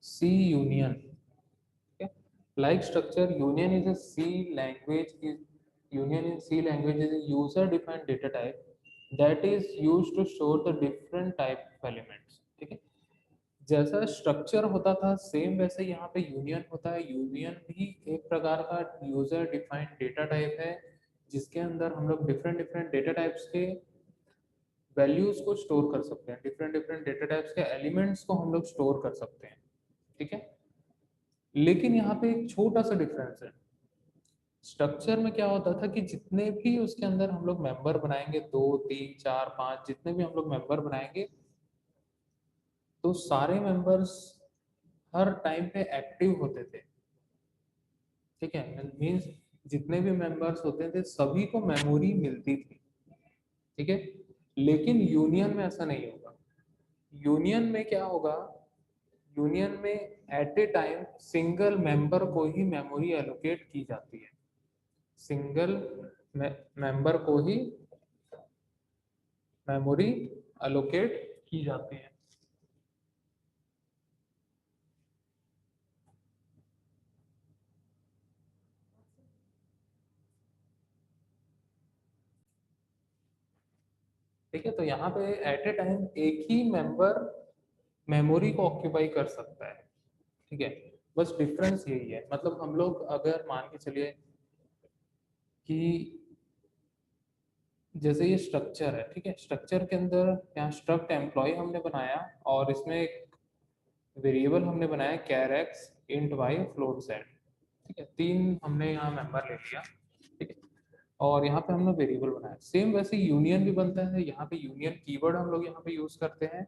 C union. Okay? Like structure, union is a C language. Union in C language is a user-defined data type that is used to store the different type of elements. ठीक है, जैसा structure होता था same वैसे यहाँ पे union होता है। यूनियन भी एक प्रकार का यूजर डिफाइंड डेटा टाइप है जिसके अंदर हम लोग डिफरेंट डिफरेंट डेटा टाइप्स के वैल्यूज को स्टोर कर सकते हैं, डिफरेंट डिफरेंट डेटा टाइप्स के एलिमेंट्स को हम लोग स्टोर कर सकते हैं। ठीक है, लेकिन यहाँ पे एक छोटा सा डिफरेंस है। स्ट्रक्चर में क्या होता था कि जितने भी उसके अंदर हम लोग मेंबर बनाएंगे, 2 3 4 5 जितने भी हम लोग मेंबर बनाएंगे, तो सारे मेंबर्स हर टाइम पे एक्टिव होते थे। ठीक है, मीन्स जितने भी मेंबर्स होते थे सभी को मेमोरी मिलती थी। ठीक है, लेकिन यूनियन में ऐसा नहीं होगा। यूनियन में क्या होगा, यूनियन में at a time single member को ही मेमोरी एलोकेट की जाती है। सिंगल मेंबर को ही मेमोरी एलोकेट की जाती है। ठीक है, तो यहाँ पे एट ए टाइम एक ही मेंबर मेमोरी को ऑक्यूपाई कर सकता है। ठीक है, बस डिफरेंस यही है। मतलब हम लोग अगर मान के चलिए कि जैसे ये स्ट्रक्चर है, ठीक है, स्ट्रक्चर के अंदर यहाँ स्ट्रक्ट एम्प्लॉय हमने बनाया और इसमें एक वेरिएबल हमने बनाया char x int y float z. ठीक है, तीन हमने यहाँ मेंबर ले लिया। ठीक है, और यहाँ पे हमने वेरिएबल बनाया। सेम वैसे यूनियन भी बनता है। यहाँ पे यूनियन कीवर्ड हम लोग यहाँ पे यूज करते हैं,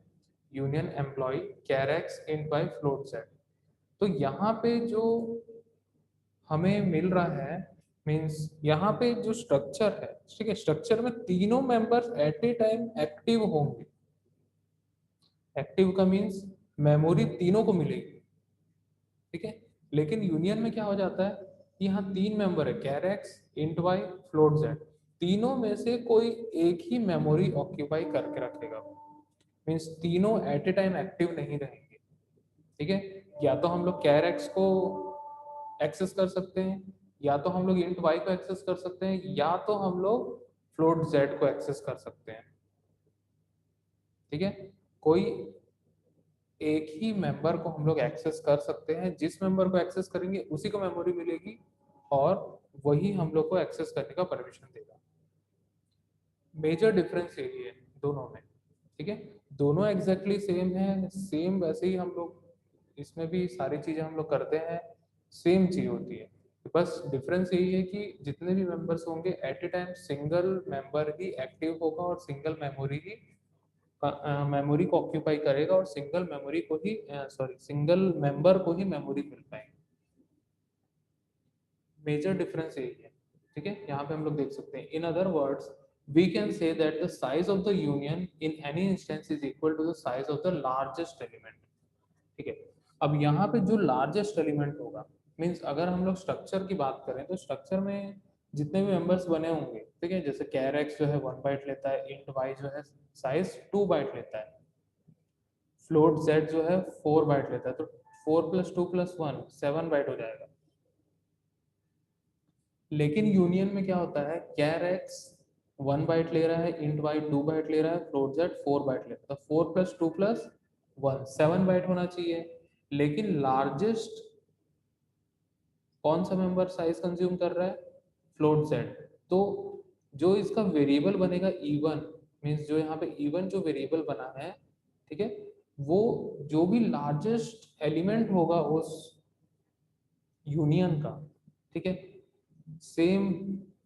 union employ char x int y float z. तो यहाँ पे जो हमें मिल रहा है, मीन्स यहाँ पे जो स्ट्रक्चर है, ठीक है, स्ट्रक्चर में तीनों members eight a time active होंगे। एक्टिव का मीन्स मेमोरी तीनों को मिलेगी। ठीक है, लेकिन यूनियन में क्या हो जाता है, यहाँ तीन मेंबर है, char x int y float z, तीनों में से कोई एक ही मेमोरी ऑक्यूपाई करके रखेगा। मीन्स तीनों एट ए टाइम एक्टिव नहीं रहेंगे। ठीक है, या तो हम लोग कैर एक्स को एक्सेस कर सकते हैं, या तो हम लोग इंट वाई को एक्सेस कर सकते हैं, या तो हम लोग फ्लोट जेड को एक्सेस कर सकते हैं। ठीक है, कोई एक ही मेंबर को हम लोग एक्सेस कर सकते हैं। जिस मेंबर को एक्सेस करेंगे उसी को मेमोरी मिलेगी और वही हम लोग को एक्सेस करने का परमिशन देगा। मेजर डिफरेंस यही है दोनों में। ठीक है, दोनों एग्जैक्टली सेम है, सेम वैसे ही हम लोग इसमें भी सारी चीजें हम लोग करते हैं, सेम चीज होती है। बस डिफरेंस यही है कि जितने भी मेंबर्स होंगे at a time single member ही एक्टिव होगा और सिंगल मेमोरी ही मेमोरी को ऑक्यूपाई करेगा और सिंगल मेमोरी को ही सिंगल मेंबर को ही मेमोरी मिल पाएगी। मेजर डिफरेंस यही है। ठीक है, यहाँ पे हम लोग देख सकते हैं, in other words we can say that the size of the union in any instance is equal to the size of the largest element. ठीक है, अब यहाँ पे जो लार्जेस्ट एलिमेंट होगा, मीन्स अगर हम लोग स्ट्रक्चर की बात करें तो स्ट्रक्चर में जितने भी मेंबर्स बने होंगे, ठीक है, जैसे कैर एक्स जो है 1 बाइट लेता है, इंट वाई जो है साइज 2 बाइट लेता है, फ्लोट जेड जो है 4 बाइट लेता है, तो 4 + 2 + 1 7 बाइट हो जाएगा। लेकिन यूनियन में क्या होता है, कैर एक्स 1 बाइट ले रहा है, इंट वाई 2 बाइट ले रहा है, फ्लोट जेड 4 बाइट ले रहा है, तो 4 + 2 + 1 7 बाइट होना चाहिए। लेकिन लार्जेस्ट कौन सा मेंबर साइज कंज्यूम कर रहा है, फ्लोट जेड। तो जो इसका वेरिएबल बनेगा इवन, मीन्स जो यहाँ पे इवन जो वेरिएबल बना है, ठीक है, वो जो भी लार्जेस्ट एलिमेंट होगा उस यूनियन का, ठीक है, सेम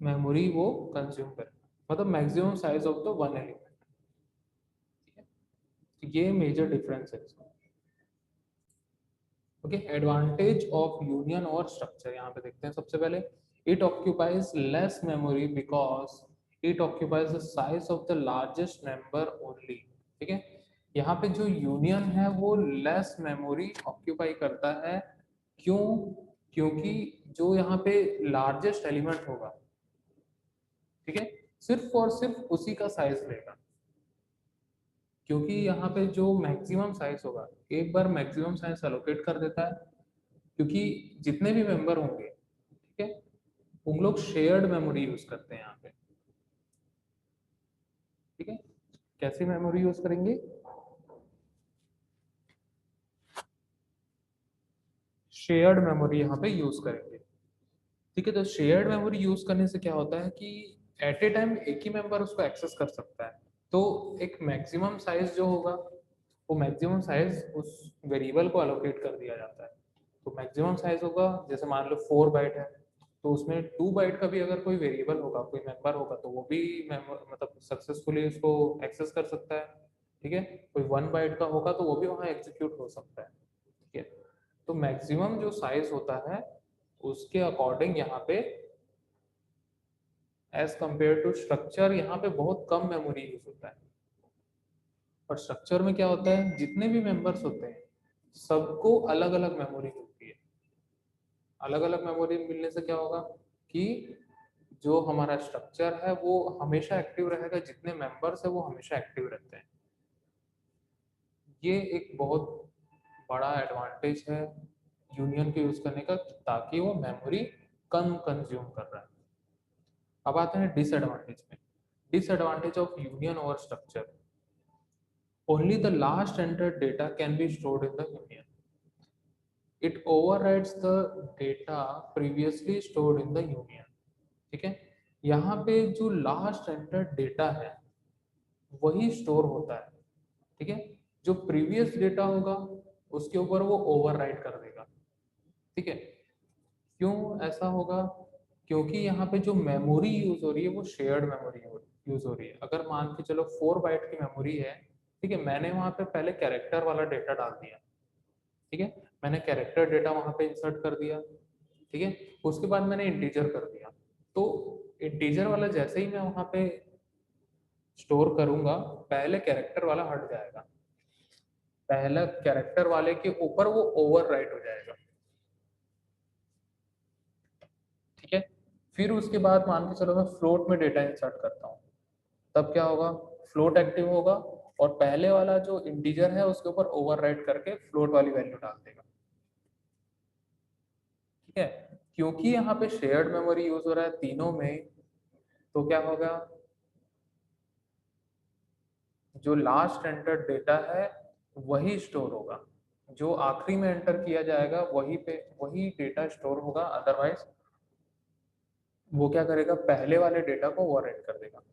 मेमोरी वो कंज्यूम करेगा, मतलब maximum size of the one element. ठीक है, तो ये मेजर डिफरेंस है इसका। ओके, एडवांटेज ऑफ यूनियन और स्ट्रक्चर यहाँ पे देखते हैं। सबसे पहले, it occupies less memory because it occupies the size of the largest member only. ठीक है, यहाँ पे जो यूनियन है वो लेस मेमोरी ऑक्यूपाई करता है। क्यों? क्योंकि जो यहाँ पे लार्जेस्ट एलिमेंट होगा, ठीक है, सिर्फ और सिर्फ उसी का साइज लेगा। क्योंकि यहाँ पे जो मैक्सिमम साइज होगा, एक बार मैक्सिमम साइज एलोकेट कर देता है, क्योंकि जितने भी मेंबर होंगे, ठीक है, उन लोग शेयर्ड मेमोरी यूज करते हैं यहाँ पे। ठीक है, कैसी मेमोरी यूज करेंगे? शेयर्ड मेमोरी यहाँ पे यूज करेंगे। ठीक है, तो शेयर्ड मेमोरी यूज करने से क्या होता है कि एट ए टाइम एक ही मेंबर उसको एक्सेस कर सकता है। तो एक मैक्सिमम साइज जो होगा, वो मैक्सिमम साइज उस वेरिएबल को अलोकेट कर दिया जाता है। तो मैक्सिमम साइज होगा, जैसे मान लो 4 बाइट है, तो उसमें 2 बाइट का भी अगर कोई वेरिएबल होगा, कोई मेंबर होगा, तो वो भी मतलब सक्सेसफुली उसको एक्सेस कर सकता है। ठीक है, कोई 1 बाइट का होगा तो वो भी वहाँ एग्जीक्यूट हो सकता है। ठीक है, तो मैक्सिमम जो साइज होता है उसके अकॉर्डिंग यहाँ पे एज कंपेयर टू स्ट्रक्चर यहाँ पे बहुत कम मेमोरी यूज होता है। और स्ट्रक्चर में क्या होता है, जितने भी मेंबर्स होते हैं सबको अलग अलग मेमोरी मिलती है। अलग अलग मेमोरी मिलने से क्या होगा कि जो हमारा स्ट्रक्चर है वो हमेशा एक्टिव रहेगा, जितने मेंबर्स है वो हमेशा एक्टिव रहते हैं। ये एक बहुत बड़ा एडवांटेज है यूनियन के यूज करने का, ताकि वो मेमोरी कम कंज्यूम कर रहा है। अब आते हैं डिसएडवांटेज में। Disadvantage of union over structure: only the last entered data can be stored in the union. It overrides the data previously stored in the union. ठीक है, यहाँ पे जो लास्ट एंटर्ड डेटा है वही स्टोर होता है। ठीक है, जो प्रीवियस डेटा होगा उसके ऊपर वो ओवरराइड कर देगा। ठीक है, क्यों ऐसा होगा? क्योंकि यहाँ पे जो मेमोरी यूज हो रही है वो शेयर्ड मेमोरी यूज हो रही है। अगर मान के चलो 4 बाइट की मेमोरी है, ठीक है, मैंने वहाँ पे पहले कैरेक्टर वाला डेटा डाल दिया। ठीक है, मैंने कैरेक्टर डेटा वहाँ पे इंसर्ट कर दिया। ठीक है, उसके बाद मैंने इंटीजर कर दिया। तो इंटीजर वाला जैसे ही मैं वहाँ पे स्टोर करूंगा, पहले कैरेक्टर वाला हट जाएगा, पहला कैरेक्टर वाले के ऊपर वो ओवरराइट हो जाएगा। ठीक है, फिर उसके बाद मान के चलो मैं फ्लोट में डेटा इंसर्ट करता हूँ, तब क्या होगा, फ्लोट एक्टिव होगा और पहले वाला जो इंटीजर है उसके ऊपर ओवरराइट करके फ्लोट वाली वैल्यू डाल देगा। ठीक है, क्योंकि यहाँ पे शेयर्ड मेमोरी यूज हो रहा है तीनों में, तो क्या होगा, जो लास्ट एंटर डेटा है वही स्टोर होगा, जो आखिरी में एंटर किया जाएगा वही पे वही डेटा स्टोर होगा। अदरवाइज वो क्या करेगा, पहले वाले डेटा को ओवरराइट कर देगा।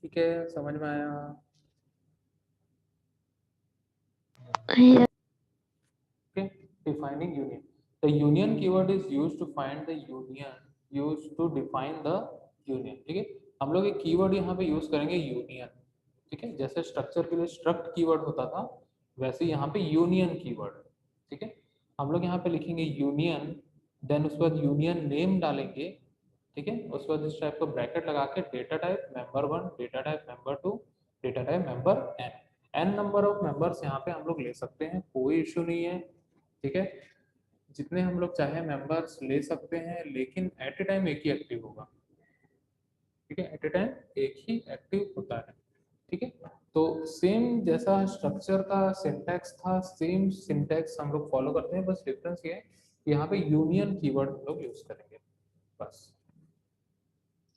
ठीक है, समझ में आया? Yeah. Okay, defining union. The union keyword is used to find the union, used to define the union. ठीक है, हम लोग एक कीवर्ड यहाँ पे यूज करेंगे यूनियन। ठीक है, जैसे स्ट्रक्चर के लिए स्ट्रक्ट कीवर्ड होता था, वैसे यहाँ पे यूनियन कीवर्ड। ठीक है, हम लोग यहाँ पे लिखेंगे यूनियन, देन उसके बाद यूनियन नेम डालेंगे। ठीक है, उसके बाद इस टाइप का ब्रैकेट लगा के data type member1, data type member2, data type member n, n number of members यहाँ पे हम लोग ले सकते हैं, कोई इशू नहीं है। ठीक है, जितने हम लोग चाहे मेंबर्स ले सकते हैं, लेकिन एट ए टाइम एक ही एक्टिव होगा। ठीक है, एट ए टाइम एक ही एक्टिव होता है। ठीक है, तो सेम जैसा स्ट्रक्चर का सिंटैक्स था, सेम सिंटैक्स हम लोग फॉलो करते हैं, बस डिफरेंस ये है कि यहाँ पे यूनियन कीवर्ड हम लोग यूज करेंगे बस।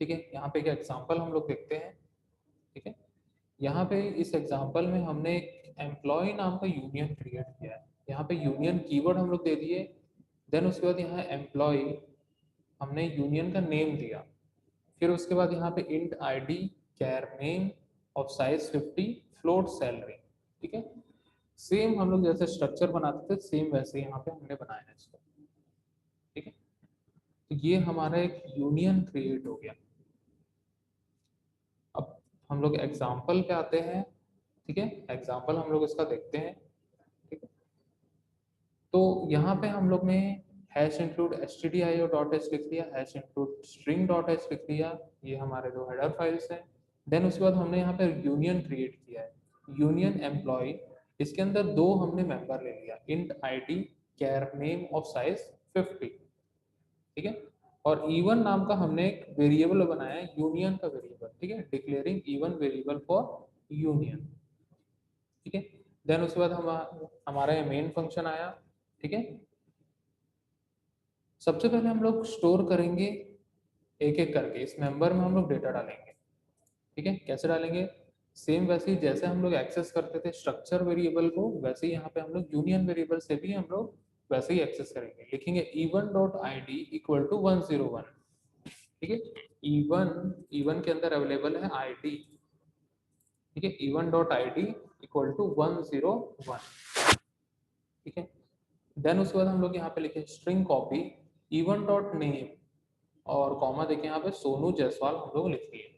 ठीक है, यहाँ पे एक एग्जांपल हम लोग देखते हैं। ठीक है, यहाँ पे इस एग्जांपल में हमने एक एम्प्लॉय नाम का यूनियन क्रिएट किया है। यहाँ पे यूनियन कीवर्ड हम लोग दे दिए, देन उसके बाद यहाँ एम्प्लॉय हमने यूनियन का नेम दिया, फिर उसके बाद यहाँ पे int ID, char name of size 50, float salary. ठीक है, सेम हम लोग जैसे स्ट्रक्चर बनाते थे सेम वैसे यहाँ पे हमने बनाया है इसको। ठीक है, तो ये हमारा एक यूनियन क्रिएट हो गया। अब हम लोग एग्जाम्पल पे आते हैं। ठीक है, एग्जाम्पल हम लोग इसका देखते हैं। ठीक है, तो यहाँ पे हम लोग ने hash include stdio dot H लिख दिया, hash include string dot H लिख दिया, ये हमारे दो हेडर फाइल्स हैं। देन उसके बाद हमने यहाँ पे यूनियन क्रिएट किया है, यूनियन एम्प्लॉय। इसके अंदर दो हमने मेंबर ले लिया, int ID, char name of size 50, ठीक है। और इवन नाम का हमने एक वेरिएबल बनाया है, यूनियन का वेरिएबल, ठीक है, declaring even variable for union, ठीक है। देन उसके बाद हमारा मेन फंक्शन आया, ठीक है। सबसे पहले हम लोग स्टोर करेंगे एक एक करके, इस मेंबर में हम लोग डेटा डालेंगे, ठीक है। कैसे डालेंगे? सेम वैसे ही जैसे हम लोग एक्सेस करते थे स्ट्रक्चर वेरिएबल को, वैसे ही यहाँ पे हम लोग यूनियन वेरिएबल से भी हम लोग वैसे ही एक्सेस करेंगे। लिखेंगे even dot I D equal to 101, ठीक है। इवन के अंदर अवेलेबल है आई डी, ठीक है। Even dot I D equal to 101, ठीक है। देन उसके बाद हम लोग यहाँ पे लिखे string copy even dot name और कॉमा देखे यहाँ पे सोनू जायसवाल हम लोग लिख दिए,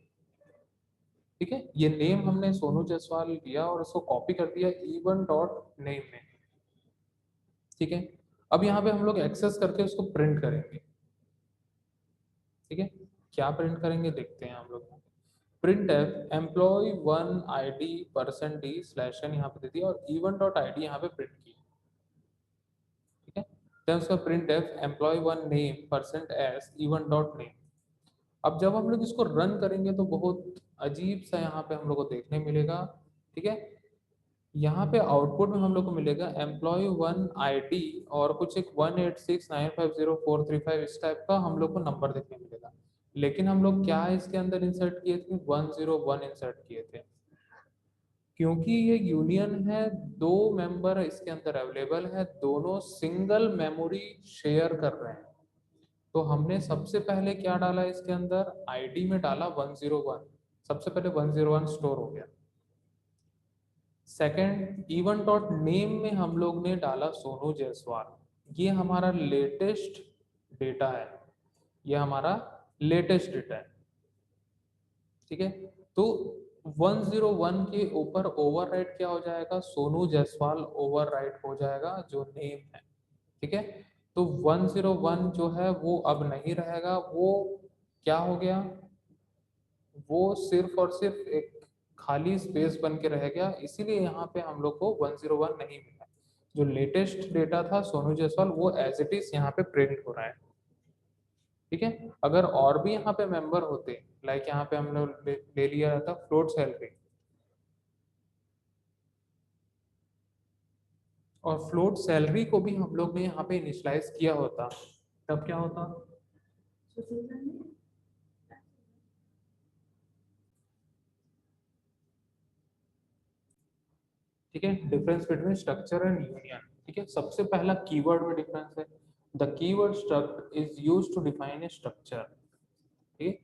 ठीक है। ये नेम हमने सोनू जायसवाल लिया और उसको कॉपी कर दिया इवन डॉट नेम में, ठीक है। अब यहाँ पे हम लोग एक्सेस करके उसको प्रिंट करेंगे, ठीक है। क्या प्रिंट करेंगे देखते हैं हम लोग। Print f employ one I D percent D slash N यहाँ पे दे दिया और इवन डॉट आई डी यहाँ पे प्रिंट की, ठीक है। देन उसका print f employ one name percent S even dot name. अब जब हम लोग इसको रन करेंगे तो बहुत अजीब सा यहाँ पे हम लोग को देखने मिलेगा, ठीक है। यहाँ पे आउटपुट में हम लोग को मिलेगा एम्प्लॉय वन आईडी और कुछ एक 186950435 इस टाइप का हम लोग को नंबर देखने मिलेगा। लेकिन हम लोग क्या इसके अंदर इंसर्ट किए थे? 101 इंसर्ट किए थे, क्योंकि ये यूनियन है, दो मेंबर इसके अंदर अवेलेबल है, दोनों सिंगल मेमोरी शेयर कर रहे हैं। तो हमने सबसे पहले क्या डाला इसके अंदर? आईडी में डाला 101, सबसे पहले 101 स्टोर हो गया। सेकंड इवन डॉट नेम में हम लोग ने डाला सोनू जायसवाल, ये हमारा लेटेस्ट डेटा है, ये हमारा लेटेस्ट डेटा है, ठीक है। तो 101 के ऊपर ओवरराइट क्या हो जाएगा? सोनू जायसवाल ओवरराइट हो जाएगा जो नेम है, ठीक है। तो 101 जो है वो अब नहीं रहेगा, वो क्या हो गया? वो सिर्फ और सिर्फ एक खाली स्पेस बन के रह गया, इसीलिए यहाँ पे हम लोग को 101 नहीं मिला। जो लेटेस्ट डेटा था सोनू जायसवाल वो एज इट इज यहाँ पे प्रिंट हो रहा है, ठीक है। अगर और भी यहाँ पे मेंबर होते, लाइक यहाँ पे हम लोग ले लिया था फ्लोट सैलरी, और फ्लोट सैलरी को भी हम लोग ने यहाँ पे इनिशियलाइज किया होता, तब क्या होता? ठीक है, difference between structure and union, ठीक है। सबसे पहला कीवर्ड में डिफरेंस है, the keyword struct is used to define a structure, ठीक है।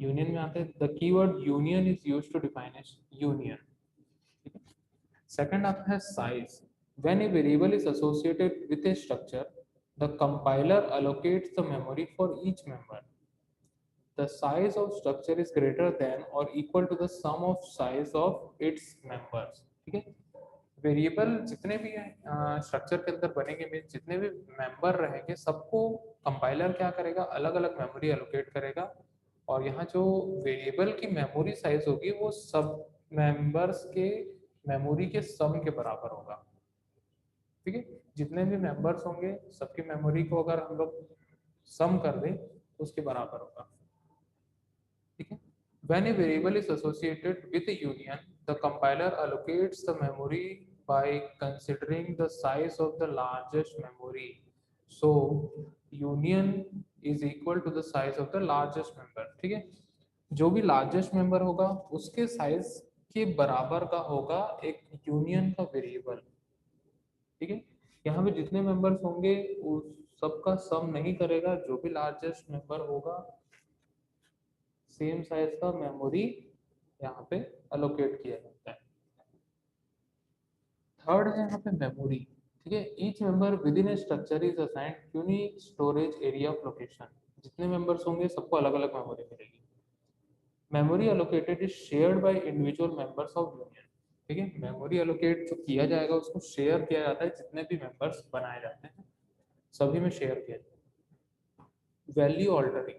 यूनियन में आते हैं the keyword union is used to define a union, ठीक है। सेकंड आता है size, when a variable is associated with a structure the compiler allocates the memory for each member. The size of structure is greater than or equal to the sum of size of its members, ठीक है। Variable जितने भी structure के अंदर बनेंगे, mean जितने भी member रहेंगे सबको कंपाइलर क्या करेगा? अलग अलग मेमोरी एलोकेट करेगा, और यहाँ जो वेरिएबल की मेमोरी साइज होगी वो सब मेंबर्स के मेमोरी के सम के बराबर होगा, ठीक है। जितने भी मेंबर्स होंगे सबकी मेमोरी को अगर हम लोग सम कर दें तो उसके बराबर होगा, ठीक है। When a variable is associated with a union, the compiler allocates the memory by considering the size of the largest memory. So union is equal to the size of the largest member, ठीक है। जो भी largest member होगा उसके size के बराबर का होगा एक यूनियन का वेरिएबल, ठीक है। यहाँ पे जितने मेंबर्स होंगे उस सबका सम नहीं करेगा, जो भी लार्जेस्ट मेंबर होगा सेम साइज का मेमोरी यहाँ पे अलोकेट किया जाता है। थर्ड है यहाँ पे मेमोरी, ठीक है। Each member with in A structure is assigned unique storage area of location, जितने मेंबर्स होंगे सबको अलग अलग मेमोरी मिलेगी। Memory allocated is shared by individual members of union, ठीक है। मेमोरी अलोकेट जो किया जाएगा उसको शेयर किया जाता है, जितने भी मेंबर्स बनाए जाते हैं सभी में शेयर किया जाता है। Value altering,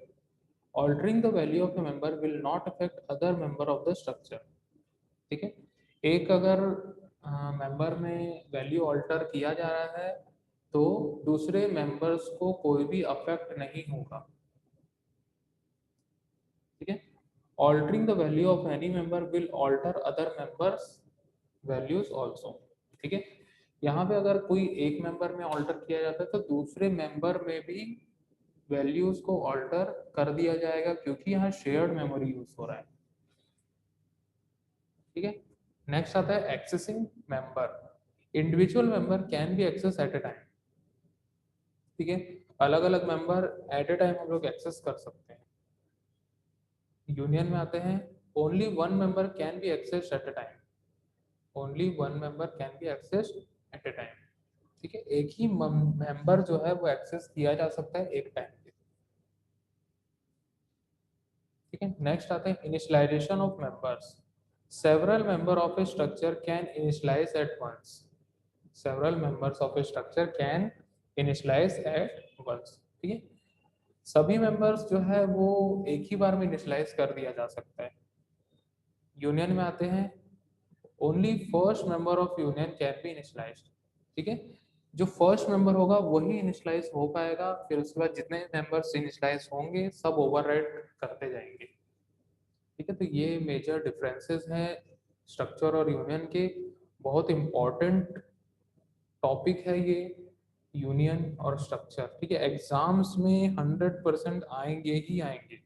altering the value of a member will not affect other member of the structure, ठीक है। एक अगर मेंबर में वैल्यू ऑल्टर किया जा रहा है तो दूसरे मेंबर्स को कोई भी अफेक्ट नहीं होगा। ठीक है, altering the value of any member will alter other members values also. ठीक है, यहाँ पे अगर कोई एक मेंबर में ऑल्टर किया जाता है तो दूसरे मेंबर में भी वैल्यूज को ऑल्टर कर दिया जाएगा, क्योंकि यहाँ शेयर्ड मेमोरी यूज हो रहा है। ठीक है, नेक्स्ट आता है accessing member. Individual member can be access at a time. ठीक है, अलग अलग मेंबर एट ए टाइम हम लोग एक्सेस कर सकते हैं। यूनियन में आते हैं, only one member can be access at a time. Only one member can be access at a time. ठीक है, एक ही मेंबर जो है वो एक्सेस किया जा सकता है एक टाइम पे। ठीक है, नेक्स्ट आते हैं initialisation of members. Several member of a structure can initialise at once. Several members of a structure can initialise at once. ठीक है, सभी मेंबर्स जो है वो एक ही बार में इनिशियलाइज कर दिया जा सकता है। यूनियन में आते हैं, only first member of union can be initialised. ठीक है, जो फर्स्ट मेंबर होगा वही इनिशियलाइज हो पाएगा, फिर उसके बाद जितने मेंबर्स इनिशियलाइज होंगे सब ओवरराइड करते जाएंगे। ठीक है, तो ये मेजर डिफरेंसेस हैं स्ट्रक्चर और यूनियन के। बहुत इंपॉर्टेंट टॉपिक है ये, यूनियन और स्ट्रक्चर। ठीक है, एग्जाम्स में 100% आएंगे ही आएंगे।